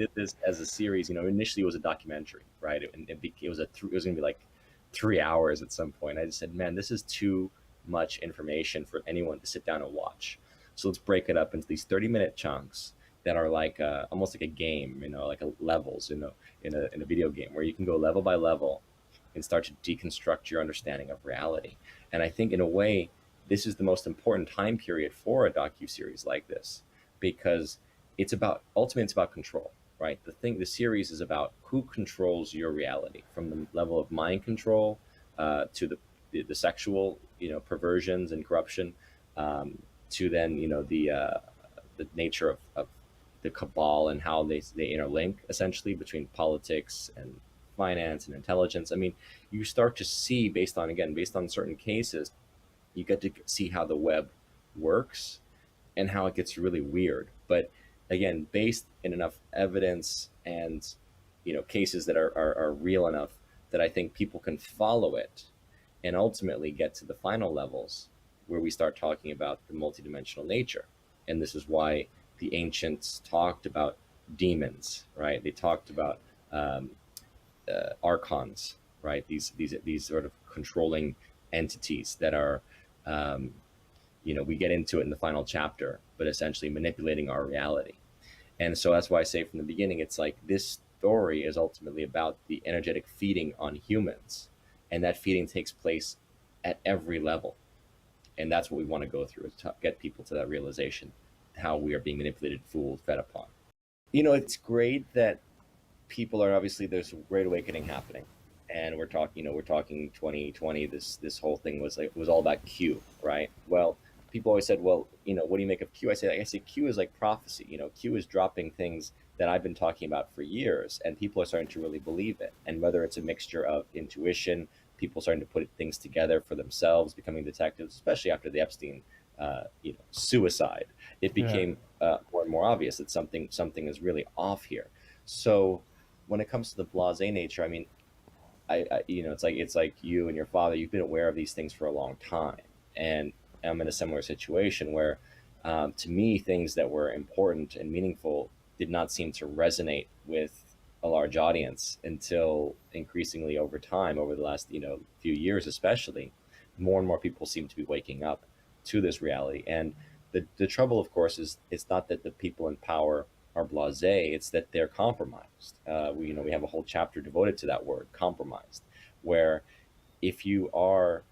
did this as a series, initially it was a documentary, right? It was it was going to be like 3 hours at some point. I just said, man, this is too much information for anyone to sit down and watch. So let's break it up into these 30-minute chunks that are like almost like a game, like a levels, in a video game where you can go level by level and start to deconstruct your understanding of reality. And I think in a way, this is the most important time period for a docu-series like this, because ultimately it's about control, right? The series is about who controls your reality, from the level of mind control to the sexual, perversions and corruption, to then, the nature of the cabal and how they interlink essentially between politics and finance and intelligence. I mean, you start to see based on certain cases, you get to see how the web works and how it gets really weird. But again, based in enough evidence and cases that are real enough that I think people can follow it and ultimately get to the final levels where we start talking about the multidimensional nature. And this is why the ancients talked about demons, right? They talked about archons, right? These sort of controlling entities that are, we get into it in the final chapter, but essentially manipulating our reality. And so that's why I say from the beginning, it's like this story is ultimately about the energetic feeding on humans, and that feeding takes place at every level. And that's what we want to go through, is to get people to that realization, how we are being manipulated, fooled, fed upon. It's great that people are, obviously there's a great awakening happening, and we're talking 2020. This whole thing was all about Q, right? Well, people always said, well, what do you make of Q? I say Q is like prophecy. Q is dropping things that I've been talking about for years, and people are starting to really believe it. And whether it's a mixture of intuition, people starting to put things together for themselves, becoming detectives, especially after the Epstein, suicide, it Yeah. became more and more obvious that something is really off here. So when it comes to the blasé nature, I mean, it's like you and your father, you've been aware of these things for a long time, and I'm in a similar situation where, to me, things that were important and meaningful did not seem to resonate with a large audience until increasingly over time, over the last few years, especially, more and more people seem to be waking up to this reality. And the trouble, of course, is it's not that the people in power are blasé, it's that they're compromised. We have a whole chapter devoted to that word, compromised, where if you are,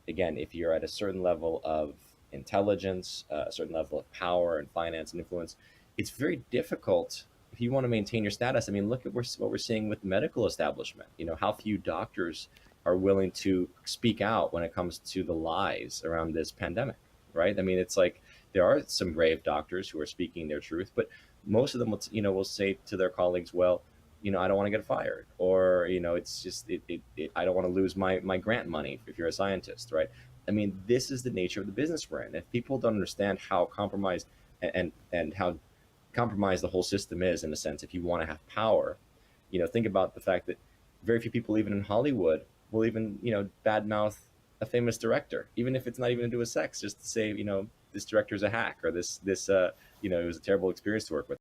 again, if you're at a certain level of intelligence, a certain level of power and finance and influence, it's very difficult if you want to maintain your status. I mean, look at what we're seeing with the medical establishment. How few doctors are willing to speak out when it comes to the lies around this pandemic, right? I mean, it's like there are some brave doctors who are speaking their truth, but most of them will say to their colleagues, well, I don't want to get fired, or it's just I don't want to lose my grant money if you're a scientist, right? I mean, this is the nature of the business we're in. If people don't understand how compromised and how compromised the whole system is, in a sense, if you want to have power, think about the fact that very few people, even in Hollywood, will even badmouth a famous director, even if it's not even to do with sex, just to say this director's a hack, or this it was a terrible experience to work with.